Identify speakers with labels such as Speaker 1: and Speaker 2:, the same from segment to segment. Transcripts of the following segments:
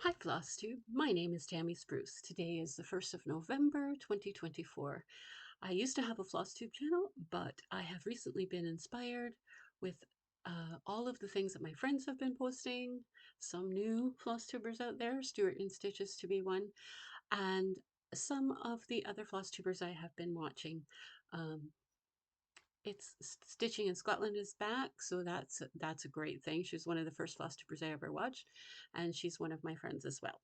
Speaker 1: Hi Flosstube, my name is Tammy Spruce. Today is the 1st of November 2024. I used to have a Flosstube channel, but I have recently been inspired with all of the things that my friends have been posting, some new Flosstubers out there, Stuart and Stitches to be one, and some of the other Flosstubers I have been watching. Um, it's Stitching in Scotland is back, so that's a great thing. She's one of the first Flosstubers I ever watched, and she's one of my friends as well.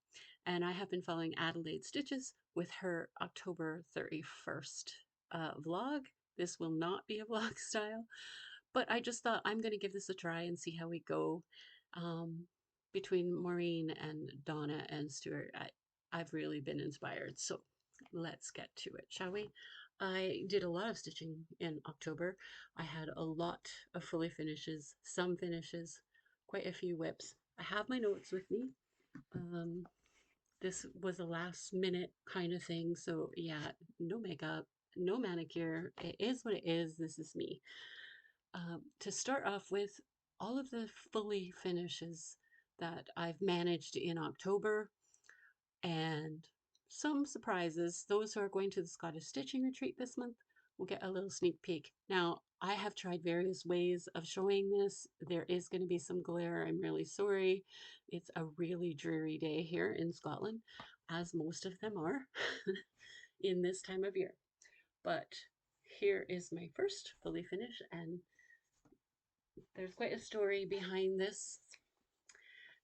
Speaker 1: And I have been following Adelaide Stitches with her October 31st vlog. This will not be a vlog style, but I just thought I'm going to give this a try and see how we go. Um, Between Maureen and Donna and Stuart, I've really been inspired. So let's get to it, shall we? I did a lot of stitching in October. I had a lot of fully finishes, some finishes, quite a few whips. I have my notes with me. Um, this was a last minute kind of thing. So yeah, no makeup, no manicure. It is what it is. This is me. To start off with, all of the fully finishes that I've managed in October and some surprises. Those who are going to the Scottish Stitching Retreat this month will get a little sneak peek. Now, I have tried various ways of showing this. There is going to be some glare. I'm really sorry. It's a really dreary day here in Scotland, as most of them are in this time of year. But here is my first fully finished, and there's quite a story behind this.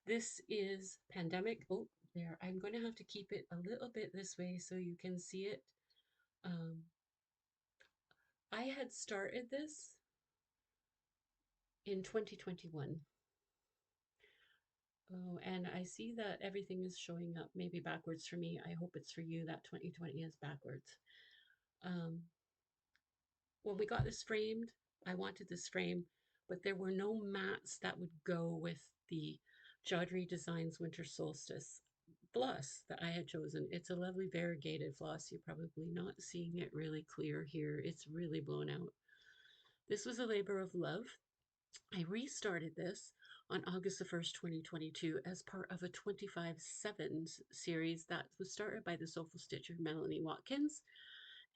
Speaker 1: This is pandemic. Oh, there. I'm going to have to keep it a little bit this way so you can see it. Um, I had started this in 2021. Oh, and I see that everything is showing up maybe backwards for me. I hope it's for you that 2020 is backwards. Um, when we got this framed, I wanted this frame, but there were no mats that would go with the Jodrey Designs Winter Solstice floss that I had chosen. It's a lovely variegated floss. You're probably not seeing it really clear here. It's really blown out. This was a labor of love. I restarted this on August the 1st, 2022 as part of a 25/7 series that was started by the soulful stitcher Melanie Watkins.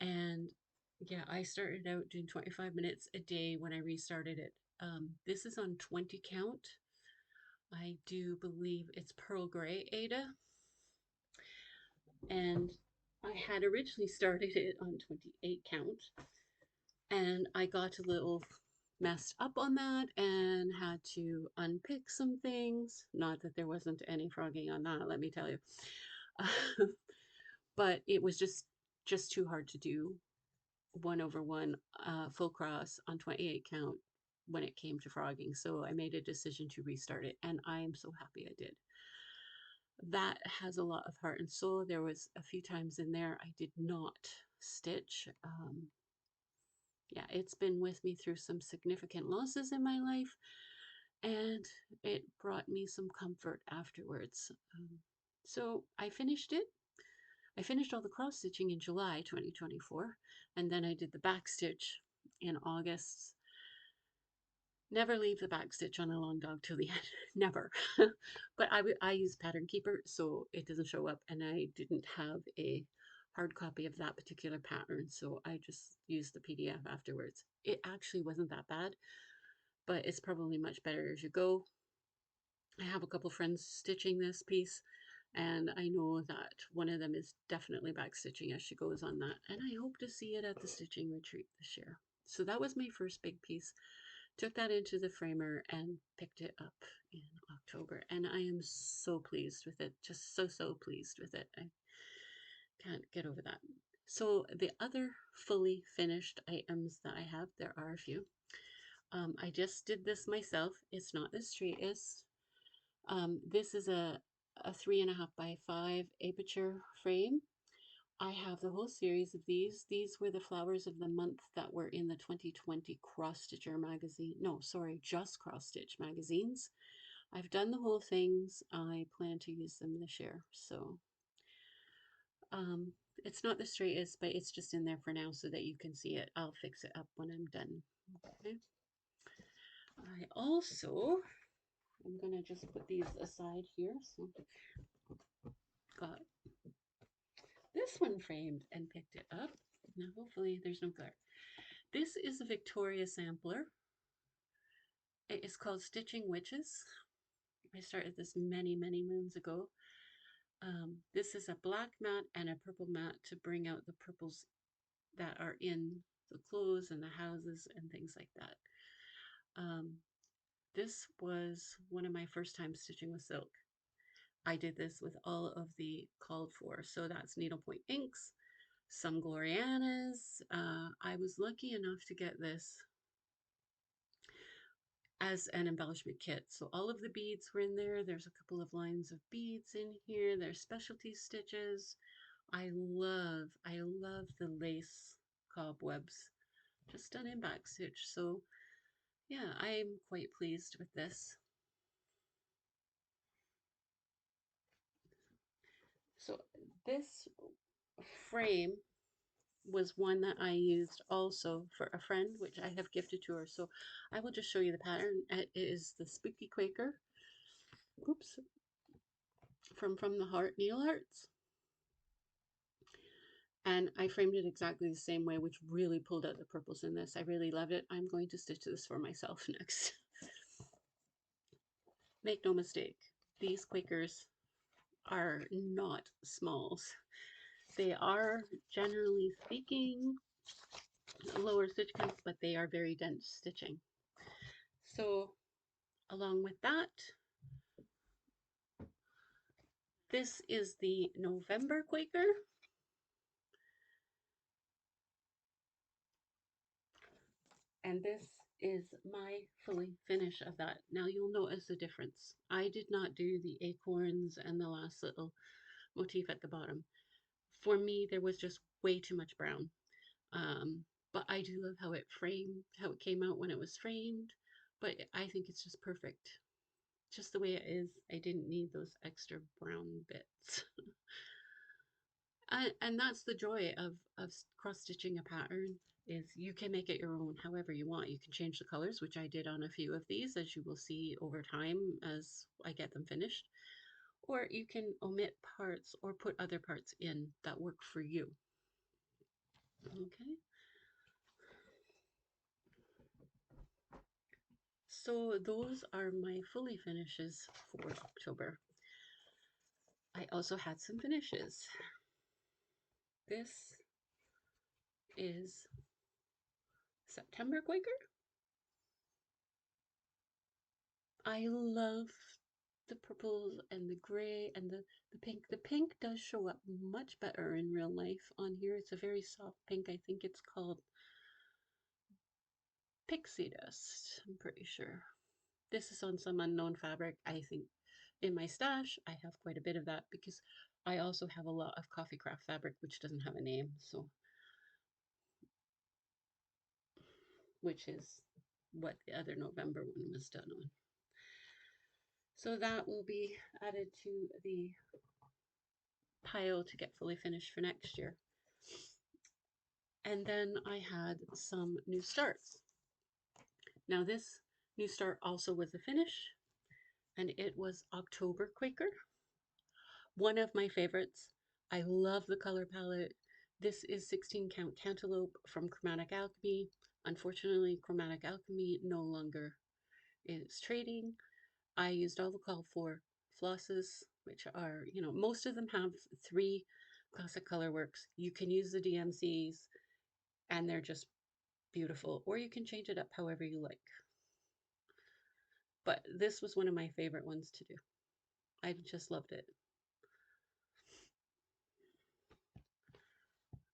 Speaker 1: And yeah, I started out doing 25 minutes a day when I restarted it. This is on 20 count. I do believe it's Pearl Gray Ada. And I had originally started it on 28 count, and I got a little messed up on that and had to unpick some things. Not that there wasn't any frogging on that, let me tell you. But it was just too hard to do 1/1 full cross on 28 count when it came to frogging. So I made a decision to restart it, and I am so happy I did. That has a lot of heart and soul. There was a few times in there I did not stitch. Yeah, it's been with me through some significant losses in my life, and it brought me some comfort afterwards. So I finished it. I finished all the cross stitching in July 2024, and then I did the back stitch in August. Never leave the back stitch on a long dog till the end, never. But I use Pattern Keeper, so it doesn't show up, and I didn't have a hard copy of that particular pattern, so I just used the PDF afterwards. It actually wasn't that bad, but it's probably much better as you go. I have a couple friends stitching this piece, and I know that one of them is definitely back stitching as she goes on that, and I hope to see it at the stitching retreat this year. So that was my first big piece. Took that into the framer and picked it up in October, and I am so pleased with it. Just so pleased with it. I can't get over that. So the other fully finished items that I have, there are a few. I just did this myself. It's not the straightest. This is a 3.5 by 5 aperture frame. I have the whole series of these. These were the flowers of the month that were in the 2020 Cross Stitcher magazine. No, sorry, just Cross Stitch magazines. I've done the whole things. I plan to use them this year. So it's not the straightest, but it's just in there for now so that you can see it. I'll fix it up when I'm done. Okay. I also, I'm gonna just put these aside here. So got this one framed and picked it up. Now hopefully there's no glare. This is a Victoria sampler. It is called Stitching Witches. I started this many, many moons ago. This is a black mat and a purple mat to bring out the purples that are in the clothes and the houses and things like that. This was one of my first times stitching with silk. I did this with all of the called for. So that's needlepoint inks, some Glorianas. I was lucky enough to get this as an embellishment kit. So all of the beads were in there. There's a couple of lines of beads in here. There's specialty stitches. I love the lace cobwebs, just done in back stitch. So yeah, I'm quite pleased with this. So this frame was one that I used also for a friend, which I have gifted to her. So I will just show you the pattern. It is the Spooky Quaker. Oops. From the Heart Needle Arts. And I framed it exactly the same way, which really pulled out the purples in this. I really loved it. I'm going to stitch this for myself next. Make no mistake, these Quakers are not smalls. They are, generally speaking, lower stitch counts, but they are very dense stitching. So along with that, this is the November Quaker. And this is my fully finish of that. Now you'll notice the difference. I did not do the acorns and the last little motif at the bottom. For me, there was just way too much brown. But I do love how it framed, how it came out when it was framed. But I think it's just perfect. Just the way it is. I didn't need those extra brown bits. And that's the joy of cross stitching a pattern, is you can make it your own however you want. You can change the colors, which I did on a few of these, as you will see over time as I get them finished. Or you can omit parts or put other parts in that work for you. Okay. So those are my fully finishes for October. I also had some finishes. This is September Quaker. I love the purples and the gray and the pink. The pink does show up much better in real life on here. It's a very soft pink. I think it's called pixie dust, I'm pretty sure. This is on some unknown fabric. I think in my stash, I have quite a bit of that because I also have a lot of coffee craft fabric, which doesn't have a name. So, which is what the other November one was done on. So that will be added to the pile to get fully finished for next year. And then I had some new starts. Now this new start also was a finish, and it was October Quaker. One of my favorites. I love the color palette. This is 16 count cantaloupe from Chromatic Alchemy. Unfortunately, Chromatic Alchemy no longer is trading. I used all the call for flosses, which are, most of them have 3 classic color works. You can use the DMCs and they're just beautiful, or you can change it up however you like. But this was one of my favorite ones to do. I just loved it.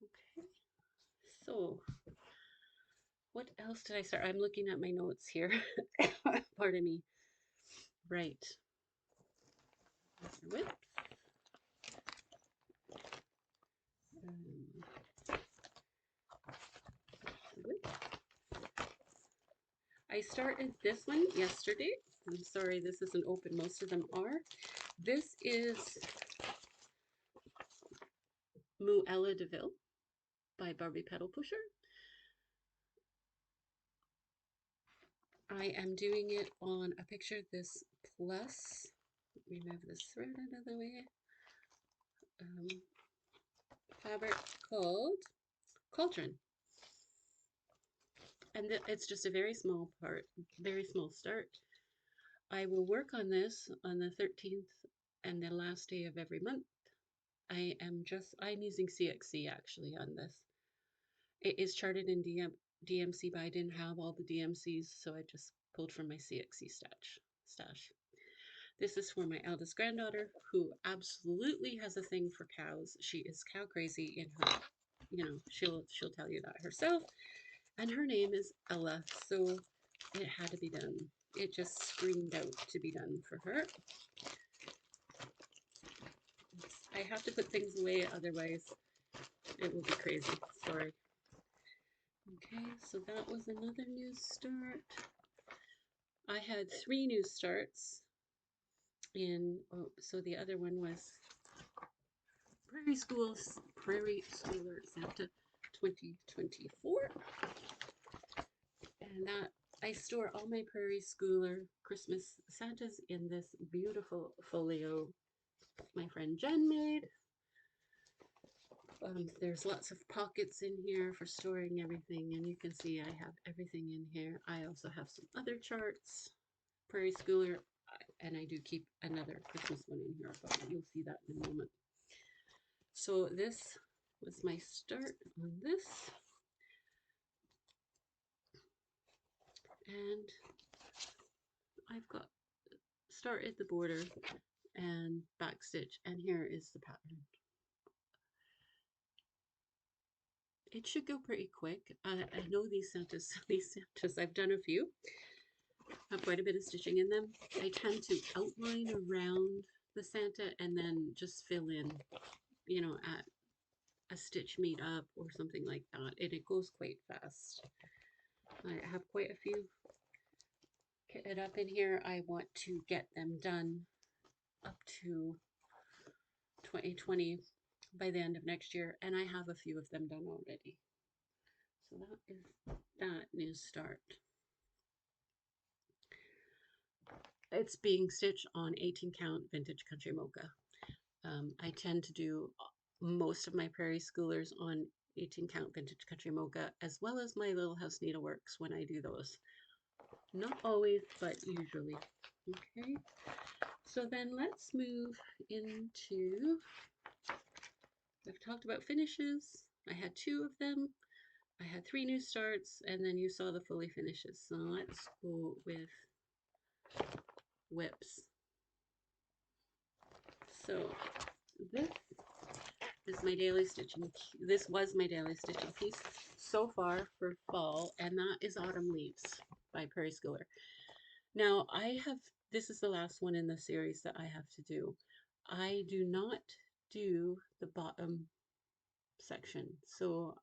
Speaker 1: Okay, so what else did I start? I'm looking at my notes here. Pardon me. Right. Whips. Whips. I started this one yesterday. I'm sorry this isn't open. Most of them are. This is Muella DeVille by Barbie Petal Pusher. I am doing it on a picture this plus. Remove this thread out of the way. fabric called Cauldron. And it's just a very small part, very small start. I will work on this on the 13th and the last day of every month. I'm using CXC actually on this. It is charted in DMC, but I didn't have all the DMCs, so I just pulled from my CXC stash. This is for my eldest granddaughter, who absolutely has a thing for cows. She is cow crazy in her, she'll tell you that herself. And her name is Ella, so it had to be done. It just screamed out to be done for her. I have to put things away, otherwise it will be crazy. Sorry. Okay, so that was another new start. I had 3 new starts so the other one was Prairie Schooler Santa 2024. And that I store all my Prairie Schooler Christmas Santas in this beautiful folio my friend Jen made. There's lots of pockets in here for storing everything, and you can see I have everything in here. I also have some other charts, Prairie Schooler, and I do keep another Christmas one in here, but you'll see that in a moment. So this was my start on this. And I've got start at the border and back stitch, and here is the pattern. It should go pretty quick. I know these Santas, I've done a few. I have quite a bit of stitching in them. I tend to outline around the Santa and then just fill in, at a stitch meetup or something like that. And it goes quite fast. I have quite a few kitted up in here. I want to get them done up to 2020 by the end of next year, and I have a few of them done already. So that is that new start. It's being stitched on 18 count vintage country mocha. I tend to do most of my Prairie Schoolers on 18 count vintage country mocha, as well as my Little House Needleworks when I do those. Not always, but usually. Okay, so then let's move into, I've talked about finishes. I had 2 of them. I had 3 new starts, and then you saw the fully finishes. So let's go with whips. So this is my daily stitching. This was my daily stitching piece so far for fall, and that is Autumn Leaves by Prairie Schooler. Now this is the last one in the series that I have to do. I do not do the bottom section. So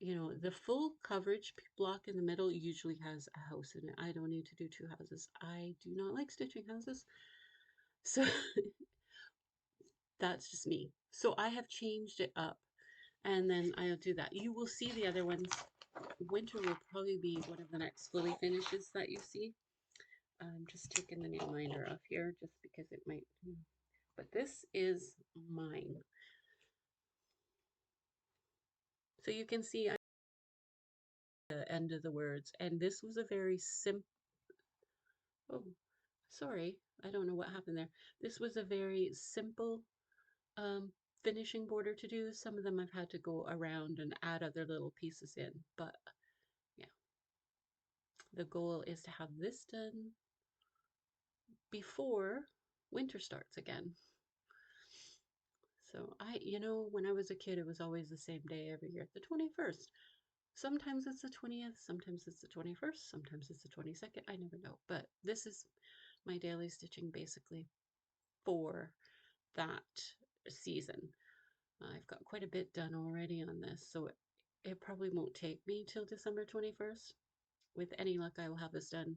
Speaker 1: the full coverage block in the middle usually has a house in it. I don't need to do 2 houses. I do not like stitching houses. So that's just me. So I have changed it up, and then I'll do that. You will see the other ones. Winter will probably be one of the next fully finishes that you see. I'm just taking the nail minder off here just because it might, but this is mine. So you can see the end of the words, and this was a very simple, oh, sorry, I don't know what happened there. This was a very simple finishing border to do. Some of them I've had to go around and add other little pieces in, but yeah. The goal is to have this done before winter starts again. So when I was a kid, it was always the same day every year, the 21st. Sometimes it's the 20th, sometimes it's the 21st, sometimes it's the 22nd. I never know. But this is my daily stitching basically for that season. I've got quite a bit done already on this, so it probably won't take me till December 21st. With any luck, I will have this done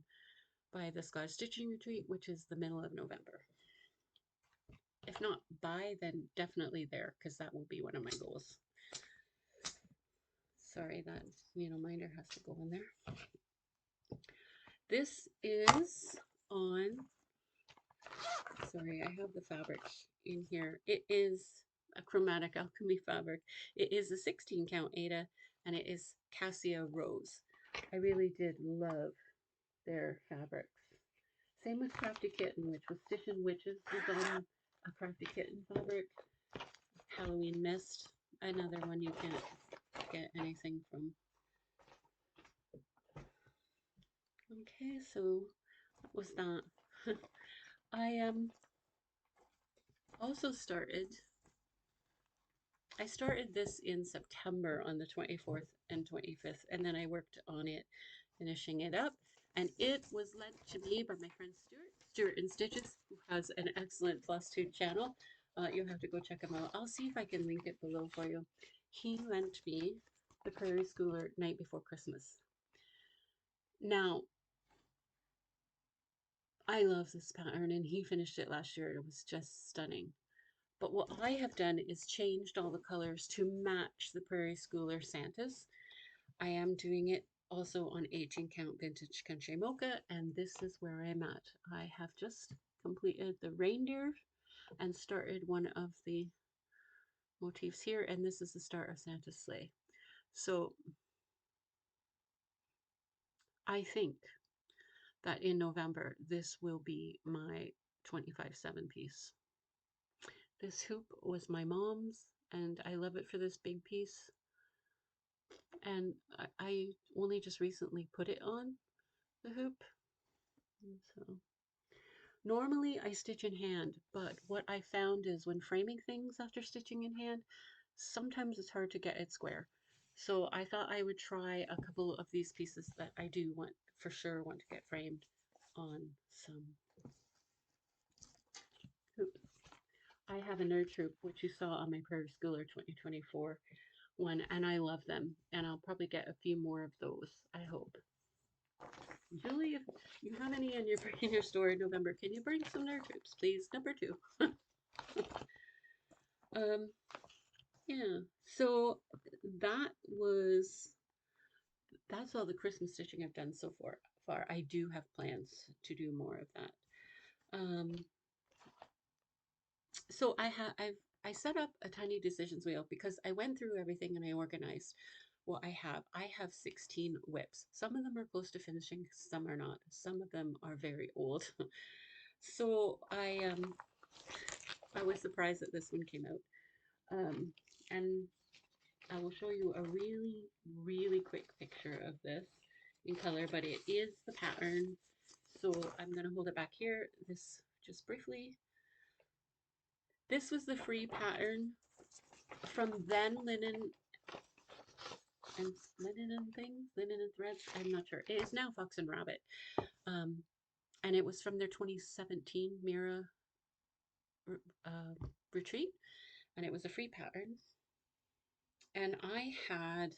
Speaker 1: by the Scottish Stitching Retreat, which is the middle of November. If not by, then definitely there, because that will be one of my goals. Sorry, that minder has to go in there. This is on Sorry, I have the fabric in here. It is a chromatic alchemy fabric. It is a 16 count Aida, and it is Cassia Rose. I really did love their fabrics. Same with Crafty Kitten, which was Stitch and Witches was on a Crafty Kitten fabric. Halloween Mist, another one you can't get anything from. Okay, so what was that? I also I started this in September on the 24th and 25th, and then I worked on it, finishing it up, and it was lent to me by my friend Stuart and Stitches, who has an excellent Flosstube channel. You'll have to go check him out. I'll see if I can link it below for you. He lent me the Prairie Schooler Night Before Christmas. Now, I love this pattern, and he finished it last year. It was just stunning. But what I have done is changed all the colors to match the Prairie Schooler Santas. I am doing it also on 18 count vintage country mocha, and this is where I'm at. I have just completed the reindeer and started one of the motifs here, and this is the start of Santa's sleigh. So I think that in November this will be my 25/7 piece. This hoop was my mom's, and I love it for this big piece. And I only just recently put it on the hoop. So normally I stitch in hand, but what I found is when framing things after stitching in hand, sometimes it's hard to get it square. So I thought I would try a couple of these pieces that I do want for sure want to get framed on some hoop. I have a nerd troop, which you saw on my Prairie Schooler 2024 one, and I love them, and I'll probably get a few more of those, I hope. Julie, if you have any in your store in November, can you bring some nerd troops, please? Number 2. um, yeah. So that's all the Christmas stitching I've done so far. I do have plans to do more of that. So I set up a tiny decisions wheel because I went through everything and I organized what I have. I have 16 whips. Some of them are close to finishing, some are not. Some of them are very old. So I was surprised that this one came out. And I will show you a really, really quick picture of this in color, but it is the pattern. So I'm going to hold it back here. This just briefly. This was the free pattern from then Linen and Threads. I'm not sure. It is now Fox and Rabbit. And it was from their 2017 Mira retreat, and it was a free pattern. And I had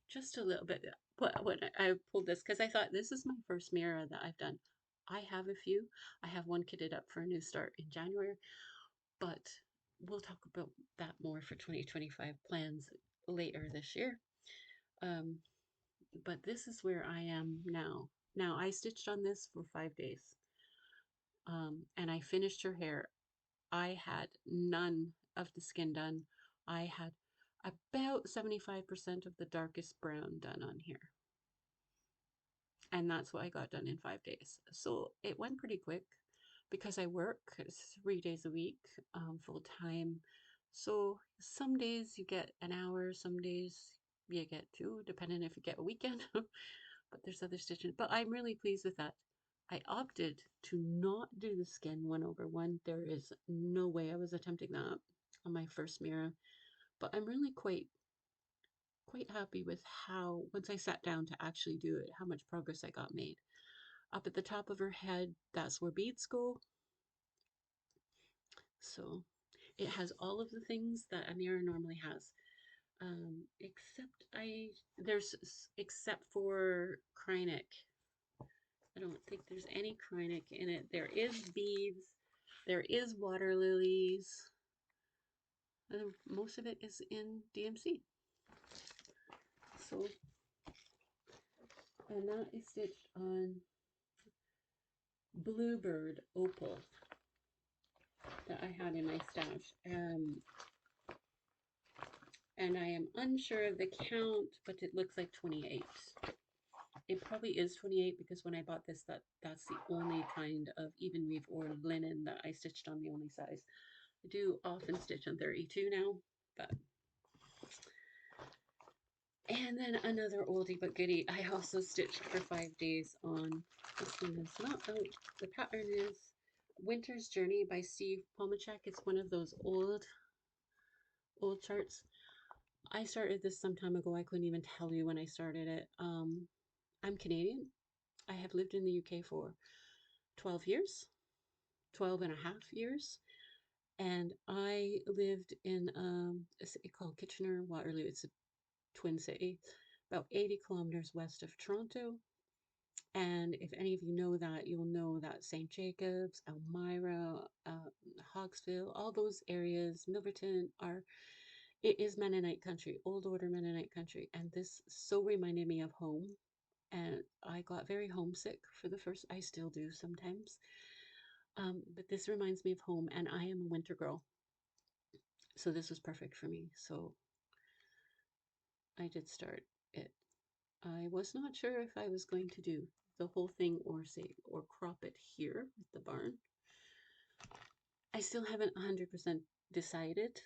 Speaker 1: just a little bit when I pulled this because I thought this is my first Mira that I've done. I have a few. I have one kitted up for a new start in January, but we'll talk about that more for 2025 plans later this year. But this is where I am now. Now, I stitched on this for 5 days, and I finished her hair. I had none of the skin done. I had about 75% of the darkest brown done on here. And that's what I got done in 5 days. So it went pretty quick because I work 3 days a week, full time. So some days you get an hour, some days you get 2, depending if you get a weekend. But there's other stitching. But I'm really pleased with that. I opted to not do the skin 1/1. There is no way I was attempting that on my first Mira. But I'm really quite happy with how, once I sat down to actually do it, how much progress I got made. Up at the top of her head, that's where beads go. So it has all of the things that a mirror normally has. Except for Krynic. I don't think there's any Krynic in it. There is beads. There is water lilies. And most of it is in DMC. So, and that is stitched on Bluebird Opal. that I had in my stash. And I am unsure of the count, but it looks like 28. It probably is 28 because when I bought this, that's the only kind of even weave or linen that I stitched on, the only size. I do often stitch on 32 now, but. And then another oldie but goodie. I also stitched for 5 days on, this one is not out, the pattern is Winter's Journey by Steve Pomachek. It's one of those old charts. I started this some time ago. I couldn't even tell you when I started it. I'm Canadian. I have lived in the UK for 12 years, 12 and a half years. And I lived in a city called Kitchener-Waterloo. It's a twin city, about 80 kilometers west of Toronto. And if any of you know that, you'll know that St. Jacobs, Elmira, Hawksville, all those areas, Milverton, it is Mennonite country, old order Mennonite country. And this so reminded me of home. And I got very homesick for the first, I still do sometimes. But this reminds me of home, and I am a winter girl. So this was perfect for me. So I did start it. I was not sure if I was going to do the whole thing or crop it here with the barn. I still haven't 100% decided.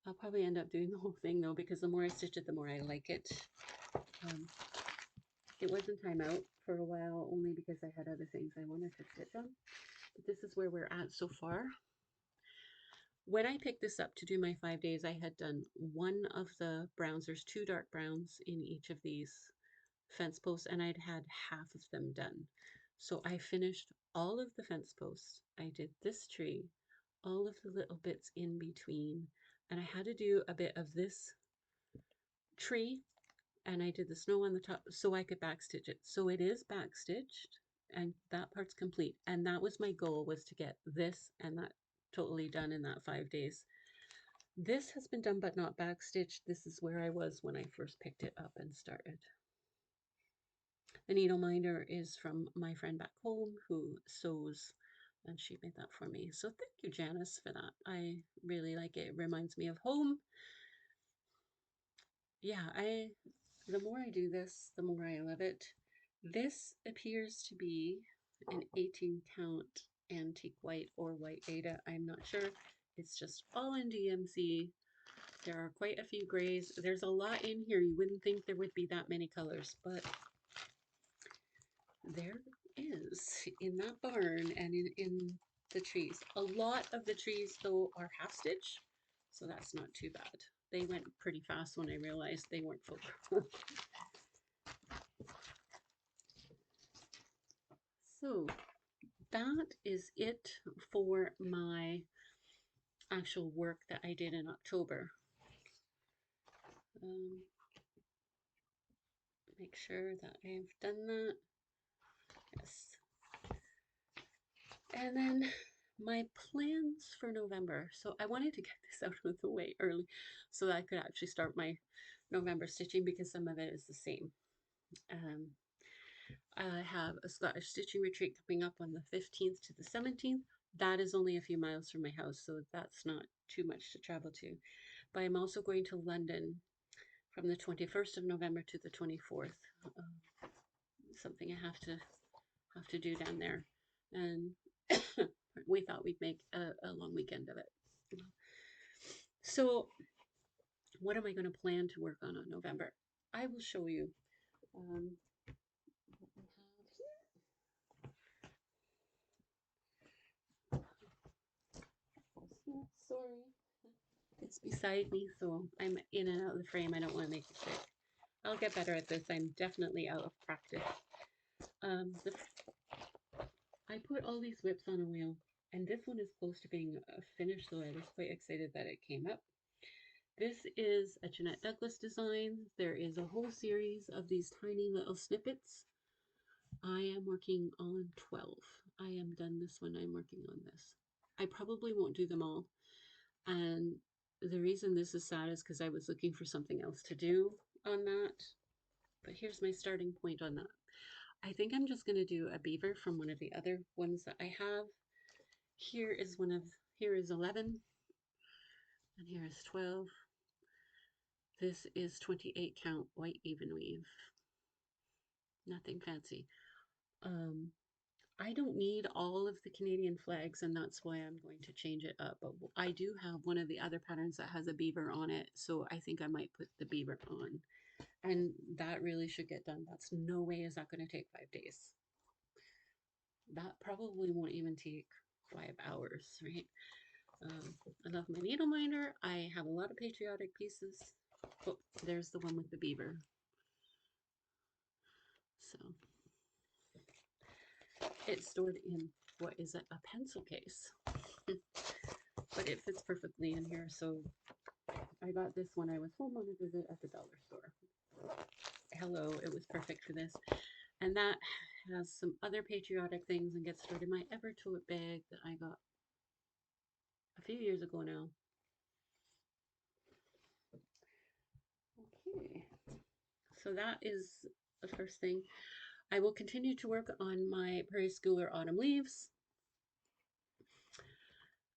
Speaker 1: I'll probably end up doing the whole thing though, because the more I stitch it, the more I like it. It was in timeout for a while, only because I had other things I wanted to stitch on. But this is where we're at so far. When I picked this up to do my 5 days, I had done one of the browns. There's 2 dark browns in each of these fence posts, and I'd had half of them done. So I finished all of the fence posts. I did this tree, all of the little bits in between, and I had to do a bit of this tree, and I did the snow on the top so I could backstitch it. So it is backstitched, and that part's complete. And that was my goal, was to get this and that totally done in that 5 days. This has been done but not backstitched. This is where I was when I first picked it up and started. The needle minder is from my friend back home who sews, and she made that for me. So thank you, Janice, for that. I really like it. It reminds me of home. Yeah, the more I do this, the more I love it. This appears to be an 18 count antique white or white Ada. I'm not sure. It's just all in DMC. There are quite a few grays. There's a lot in here. You wouldn't think there would be that many colors, but there is in that barn and in the trees. A lot of the trees, though, are half stitch, so that's not too bad. They went pretty fast when I realized they weren't full. So that is it for my actual work that I did in October. Make sure that I've done that. Yes. And then my plans for November. So I wanted to get this out of the way early so that I could actually start my November stitching, because some of it is the same. I have a Scottish stitching retreat coming up on the 15th to the 17th. That is only a few miles from my house, so that's not too much to travel to. But I'm also going to London from the 21st of November to the 24th. Something I have to do down there, and we thought we'd make a long weekend of it. So what am I going to plan to work on November? I will show you. Sorry, it's beside me, so I'm in and out of the frame. I don't want to make it sick. I'll get better at this. I'm definitely out of practice. I put all these whips on a wheel, and this one is close to being finished, so I was quite excited that it came up. This is a Jeanette Douglas design. There is a whole series of these tiny little snippets. I am working on 12. I am done this one. I'm working on this. I probably won't do them all. And the reason this is sad is because I was looking for something else to do on that. But here's my starting point on that. I think I'm just going to do a beaver from one of the other ones that I have. Here is one of, here is 11, and here is 12. This is 28 count white even weave. Nothing fancy. Um, I don't need all of the Canadian flags, and that's why I'm going to change it up. But I do have one of the other patterns that has a beaver on it, so I think I might put the beaver on. And that really should get done. That's no way is that going to take 5 days. That probably won't even take 5 hours, right? I love my needle minder. I have a lot of patriotic pieces. Oh, there's the one with the beaver. So it's stored in what is it, a pencil case. But it fits perfectly in here. So I got this when I was home on a visit at the dollar store. Hello, it was perfect for this. And that has some other patriotic things and gets stored in my ever tote bag that I got a few years ago now. Okay, so that is the first thing. I will continue to work on my Prairie Schooler Autumn Leaves.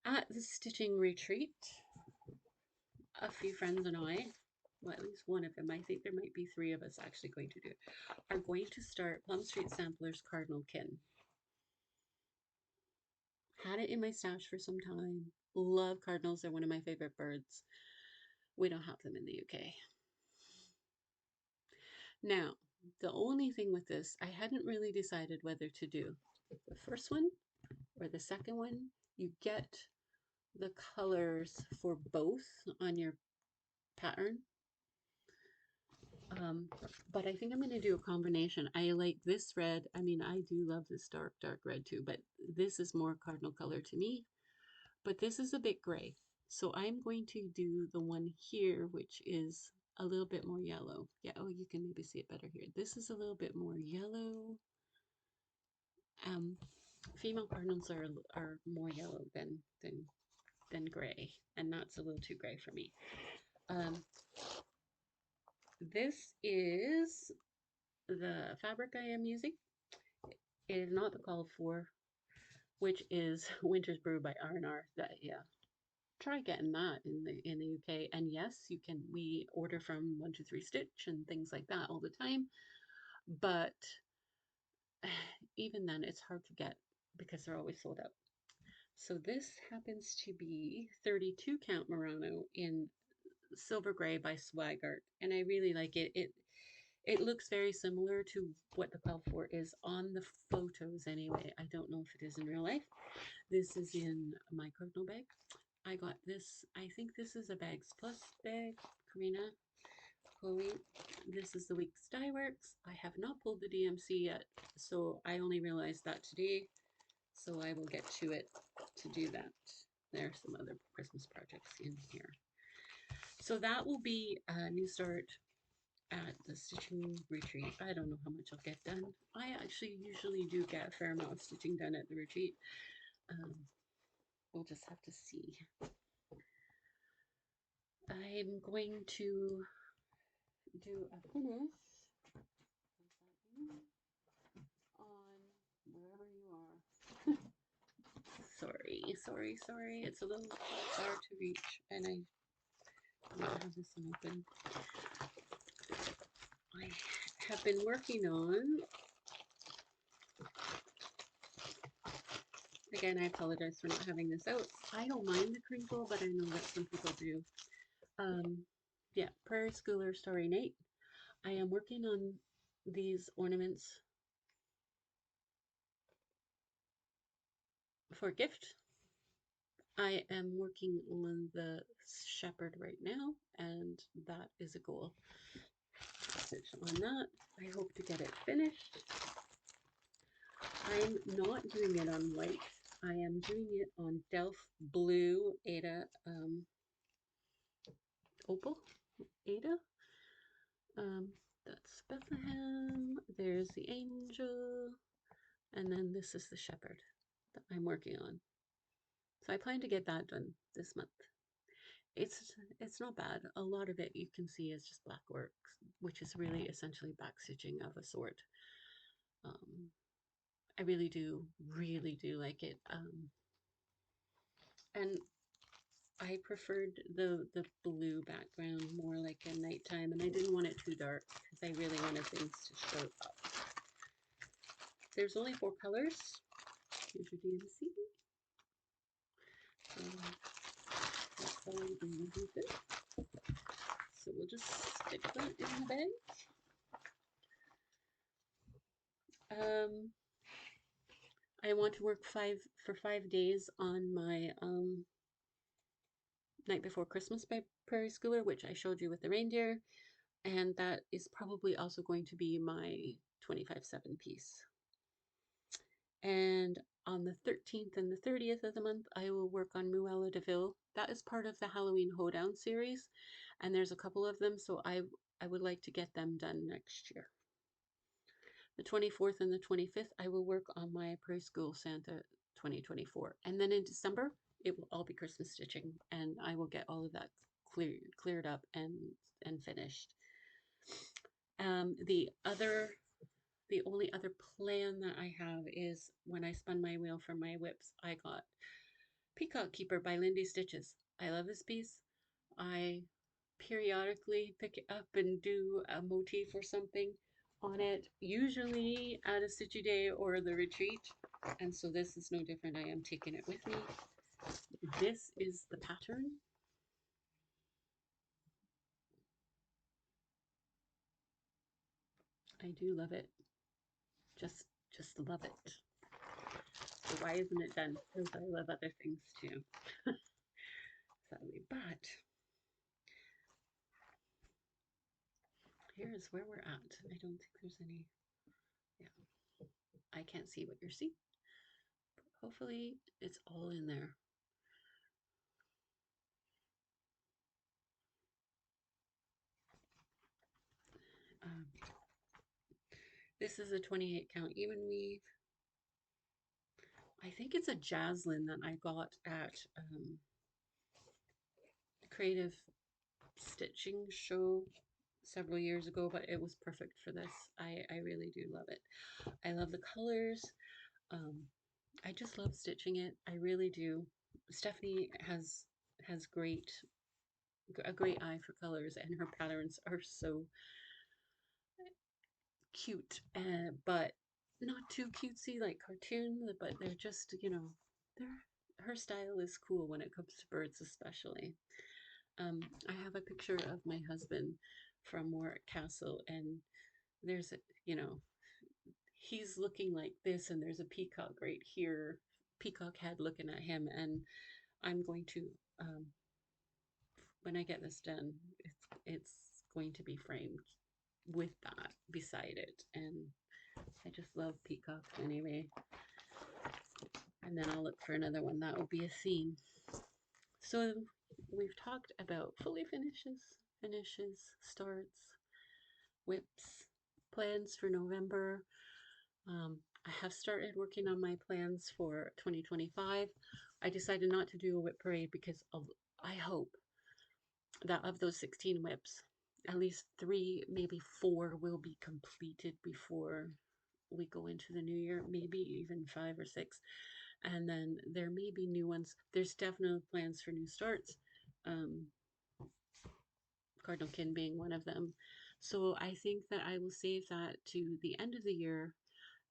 Speaker 1: At the stitching retreat, a few friends and I, well, at least one of them, I think there might be 3 of us actually going to do it, are going to start Plum Street Samplers Cardinal Kin. Had it in my stash for some time. Love cardinals, they're one of my favorite birds. We don't have them in the UK. Now, the only thing with this, I hadn't really decided whether to do the first one or the second one. You get the colors for both on your pattern. But I think I'm going to do a combination. I like this red. I mean, I do love this dark, dark red too, but this is more cardinal color to me. But this is a bit gray. So I'm going to do the one here, which is a little bit more yellow. Yeah, oh, you can maybe see it better here. This is a little bit more yellow. Female cardinals are more yellow than gray, and that's a little too gray for me. This is the fabric I am using. It is not the call for, which is Winter's Brew by R&R. That, yeah, try getting that in the UK. And yes, you can. We order from 123 Stitch and things like that all the time. But even then, it's hard to get because they're always sold out. So this happens to be 32 count Murano in Silver Gray by Swaggart, and I really like it. It looks very similar to what the call for is on the photos anyway. I don't know if it is in real life. This is in my cardinal bag. I got this, I think this is a Bags Plus bag, Karina, Chloe. This is the Weeks Dye Works. I have not pulled the DMC yet, so I only realized that today. So I will get to it to do that. There are some other Christmas projects in here. So that will be a new start at the stitching retreat. I don't know how much I'll get done. I actually usually do get a fair amount of stitching done at the retreat. We'll just have to see. I'm going to do a finish on wherever you are. Sorry. It's a little far to reach, and I don't have this one open. I have been working on, again, I apologize for not having this out. I don't mind the crinkle, but I know that some people do. Yeah, Prairie Schooler Starry Night. I am working on these ornaments for gift. I am working on the shepherd right now, and that is a goal. Stitch on that. I hope to get it finished. I'm not doing it on white. I am doing it on Delft Blue Ada Opal Ada. That's Bethlehem. There's the angel, and then this is the shepherd that I'm working on. So I plan to get that done this month. It's not bad. A lot of it you can see is just black work, which is really essentially back stitching of a sort. I really do like it. And I preferred the blue background, more like a nighttime, and I didn't want it too dark because I really wanted things to show up. There's only 4 colors. Here's your DMC. That's how we do it. So we'll just stick that in the bag. I want to work for 5 days on my Night Before Christmas by Prairie Schooler, which I showed you with the reindeer, and that is probably also going to be my 25/7 piece. And on the 13th and the 30th of the month, I will work on Muella de Ville. That is part of the Halloween Hoedown series, and there's a couple of them, so I would like to get them done next year. The 24th and the 25th, I will work on my Preschool Santa 2024. And then in December, it will all be Christmas stitching, and I will get all of that cleared up and finished. The only other plan that I have is when I spun my wheel for my whips, I got Peacock Keeper by Lindy Stitches. I love this piece. I periodically pick it up and do a motif or something on it, usually at a Stitchy Day or the retreat. And so this is no different. I am taking it with me. This is the pattern. I do love it. Just love it. So why isn't it done? Because I love other things too. Sadly, but here's where we're at. I don't think there's any, yeah, I can't see what you're seeing. Hopefully it's all in there. Um, this is a 28 count even weave. I think it's a Jaslyn that I got at Creative Stitching Show several years ago, but it was perfect for this. I really do love it. I love the colors. Um, I just love stitching it. I really do. Stephanie has a great eye for colors, and her patterns are so cute, but not too cutesy like cartoon, but they're just, her style is cool when it comes to birds, especially. I have a picture of my husband from Warwick Castle, and there's a, he's looking like this, and there's a peacock right here, peacock head looking at him, and I'm going to, um, when I get this done, it's going to be framed with that beside it, and I just love peacocks anyway. And then I'll look for another one that will be a theme. So we've talked about fully finishes, starts, whips, plans for November. I have started working on my plans for 2025. I decided not to do a whip parade because I hope that of those 16 whips, at least 3, maybe 4 will be completed before we go into the new year, maybe even 5 or 6. And then there may be new ones. There's definitely plans for new starts. Cardinal Kin being one of them. So I think that I will save that to the end of the year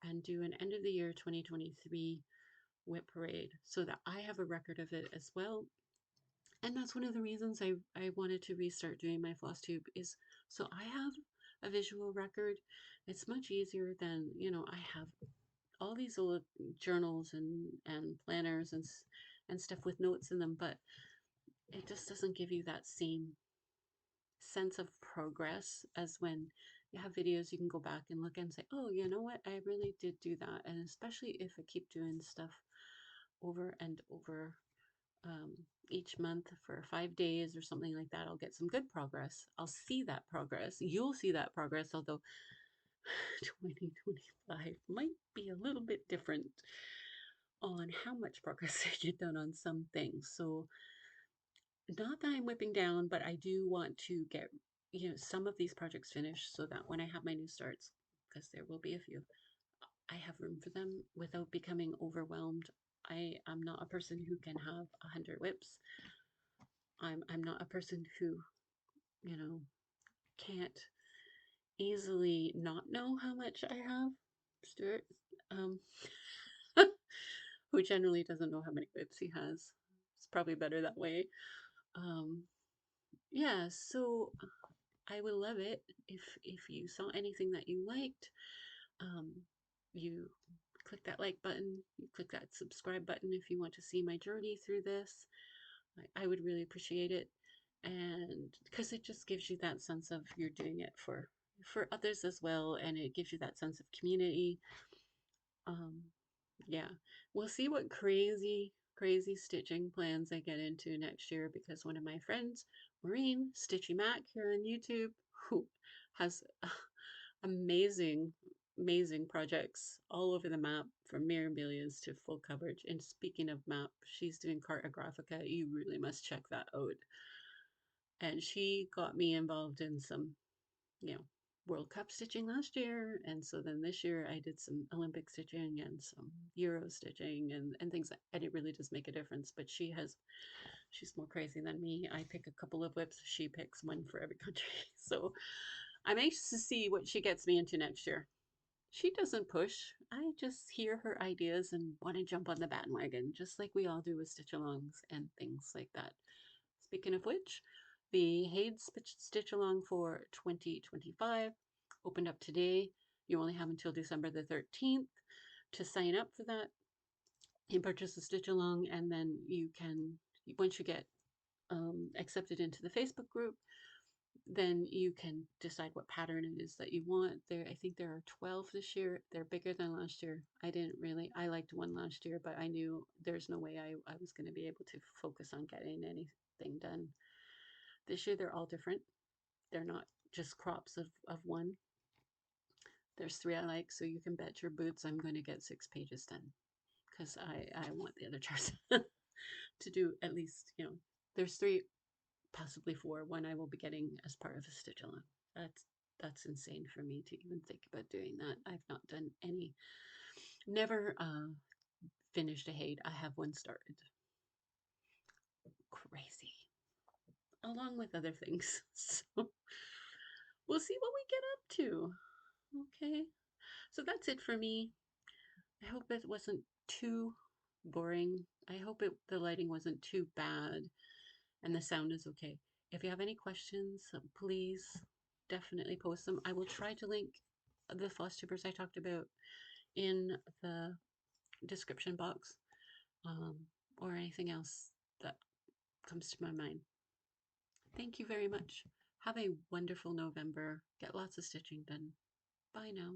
Speaker 1: and do an end of the year 2023 whip parade so that I have a record of it as well. And that's one of the reasons I wanted to restart doing my Flosstube, is so I have a visual record. It's much easier than, I have all these old journals and planners and stuff with notes in them, but it just doesn't give you that same sense of progress as when you have videos you can go back and look and say, oh, you know what, I really did do that. And especially if I keep doing stuff over and over each month for 5 days or something like that, I'll get some good progress. I'll see that progress. You'll see that progress, although 2025 might be a little bit different on how much progress I get done on some things. So not that I'm whipping down, but I do want to get, some of these projects finished so that when I have my new starts, because there will be a few, I have room for them without becoming overwhelmed. I'm not a person who can have 100 whips. I'm not a person who, you know, can't easily not know how much I have. Stuart, um, who generally doesn't know how many whips he has. It's probably better that way. Um, yeah, so I would love it if you saw anything that you liked. Um, you click that like button, you click that subscribe button if you want to see my journey through this. I would really appreciate it, and because it just gives you that sense of you're doing it for others as well, and it gives you that sense of community. um yeah, we'll see what crazy stitching plans I get into next year, because one of my friends, Maureen Stitchy Mac here on YouTube, who has amazing amazing projects all over the map, from mirabilias to full coverage. And speaking of map, she's doing cartographica. You really must check that out. And she got me involved in some, you know, World Cup stitching last year, and so then this year I did some Olympic stitching and some Euro stitching and things, and it really does make a difference. But she's more crazy than me. I pick a couple of whips, she picks one for every country. So I'm anxious to see what she gets me into next year. She doesn't push. I just hear her ideas and want to jump on the bandwagon, just like we all do with stitch alongs and things like that. Speaking of which, the Hayes Stitch Along for 2025 opened up today. You only have until December the 13th to sign up for that and purchase a stitch along, and then you can, once you get accepted into the Facebook group, then you can decide what pattern it is that you want. There, I think there are 12 this year. They're bigger than last year. I liked one last year, but I knew there's no way I was going to be able to focus on getting anything done. This year they're all different. They're not just crops of one. There's three I like, so you can bet your boots I'm going to get 6 pages done, because I want the other charts to do at least, there's three, possibly four. One I will be getting as part of a stitch along. That's insane for me to even think about doing that. I've not done any, never finished a Haid. I have one started. Crazy, along with other things. So we'll see what we get up to. Okay, so that's it for me. I hope it wasn't too boring. I hope the lighting wasn't too bad and the sound is okay. If you have any questions, please definitely post them. I will try to link the Flosstubers I talked about in the description box, um, or anything else that comes to my mind. Thank you very much. Have a wonderful November. Get lots of stitching done. Bye now.